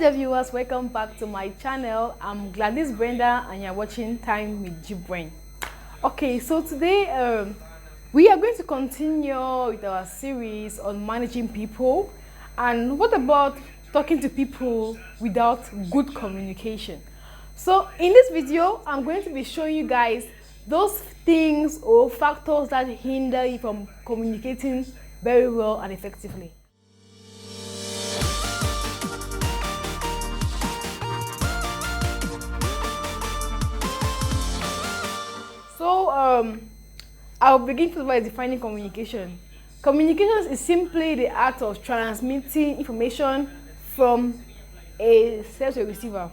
dear viewers, welcome back to my channel. I'm Gladys Brenda and you're watching Time with Gbren. Okay, so today we are going to continue with our series on managing people. And what about talking to people without good communication? So in this video, I'm going to be showing you guys those things or factors that hinder you from communicating very well and effectively. So I'll begin first by defining communication. Communication is simply the act of transmitting information from a sender to a receiver.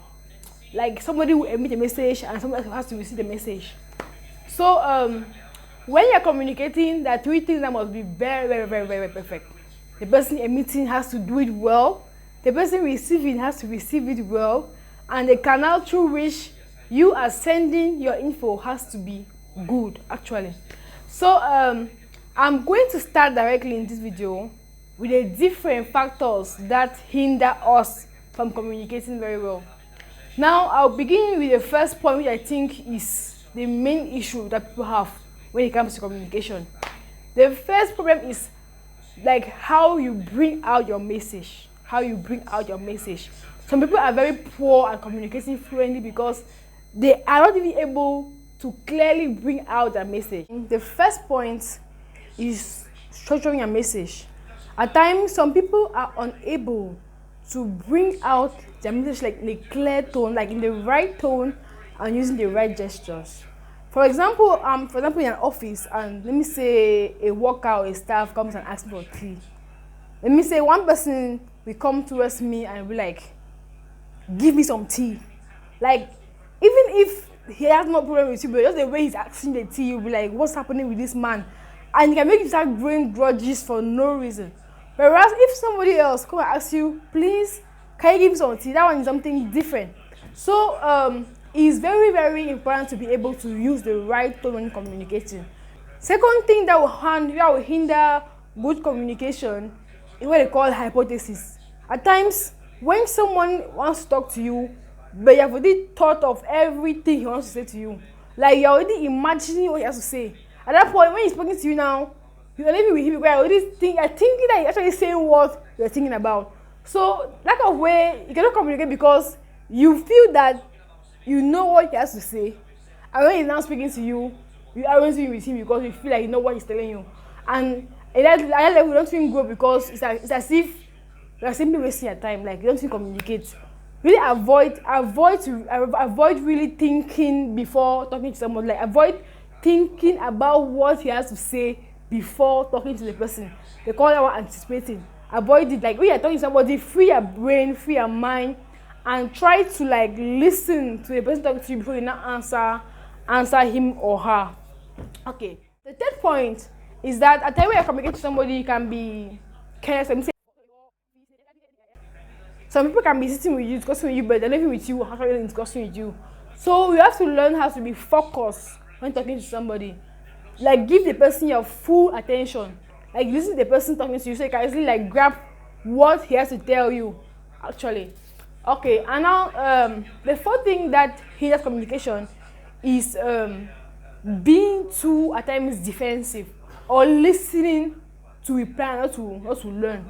Like somebody will emit a message and somebody else has to receive the message. So when you're communicating, there are three things that must be very perfect. The person emitting has to do it well, the person receiving has to receive it well, and the canal through which you are sending your info has to be good actually. So I'm going to start directly in this video with the different factors that hinder us from communicating very well. Now I'll begin with the first point, which I think is the main issue that people have when it comes to communication. The first problem is like how you bring out your message. Some people are very poor at communicating fluently because they are not even able to clearly bring out their message. The first point is structuring a message. At times, some people are unable to bring out their message like in a clear tone, like in the right tone and using the right gestures. For example, in an office, and let me say a worker or a staff comes and asks me for tea. Let me say one person will come towards me and be like, give me some tea. Like, even if he has no problem with you, but just the way he's asking the tea, you'll be like, what's happening with this man? And you can make you start growing grudges for no reason. Whereas if somebody else come and ask you, please, can you give me some tea? That one is something different. So it's very important to be able to use the right tone when communicating. Second thing that will hinder good communication is what they call hypothesis. At times, when someone wants to talk to you, but you have already thought of everything he wants to say to you, like you're already imagining what he has to say. At that point, when he's speaking to you now, you're leaving with him because you're thinking that he's actually saying what you're thinking about. So that kind of way, you cannot communicate because you feel that you know what he has to say, and when he's now speaking to you, you aren't speaking with him because you feel like you know what he's telling you. And at that level, you don't feel good because it's as if you're simply wasting your time. Like you don't feel communicate. Really avoid really thinking before talking to someone. Like avoid thinking about what he has to say before talking to the person. They call that one anticipating. Avoid it. Like when you're talking to somebody, free your brain, free your mind, and try to like listen to the person talking to you before you now answer him or her. Okay. The third point is that at the time when you're communicating to somebody, you can be careless. Some people can be sitting with you, discussing with you, but they're not even with you, actually discussing with you. So you have to learn how to be focused when talking to somebody. Like give the person your full attention. Like listen to the person talking to you so you can easily like grab what he has to tell you actually. Okay, and now the fourth thing that hinders communication is being too at times defensive or listening to reply, not to learn.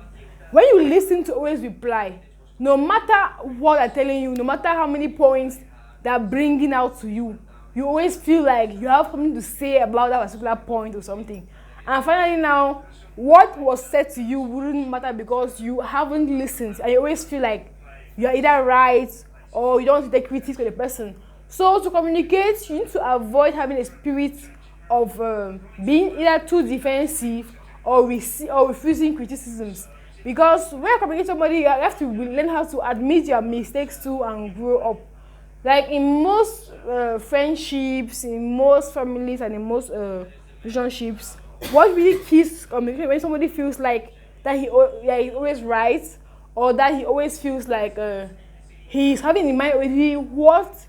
When you listen to always reply, no matter what they're telling you, no matter how many points they're bringing out to you, you always feel like you have something to say about that particular point or something. And finally now, what was said to you wouldn't matter because you haven't listened, and you always feel like you're either right or you don't want to take critiques for the person. So to communicate, you need to avoid having a spirit of being either too defensive or refusing criticisms. Because when you're communicating with somebody, you have to learn how to admit your mistakes too and grow up. Like in most friendships, in most families, and in most relationships, what really keeps communication when somebody feels like that he's always right, or that he always feels like he's having in mind already what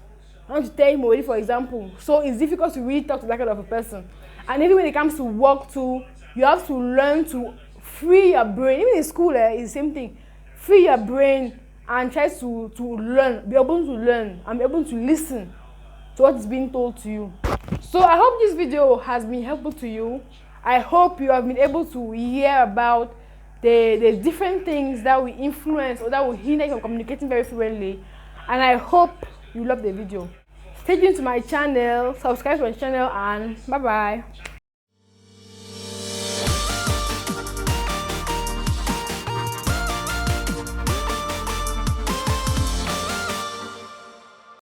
I want to tell him already, for example. So it's difficult to really talk to that kind of a person. And even when it comes to work too, you have to learn to free your brain. Even in school, it's the same thing. Free your brain and try to learn, be able to learn and be able to listen to what is being told to you. So I hope this video has been helpful to you. I hope you have been able to hear about the different things that will influence or that will hinder you from communicating very fluently, and I hope you love the video. Stay tuned to my channel, subscribe to my channel, and bye bye.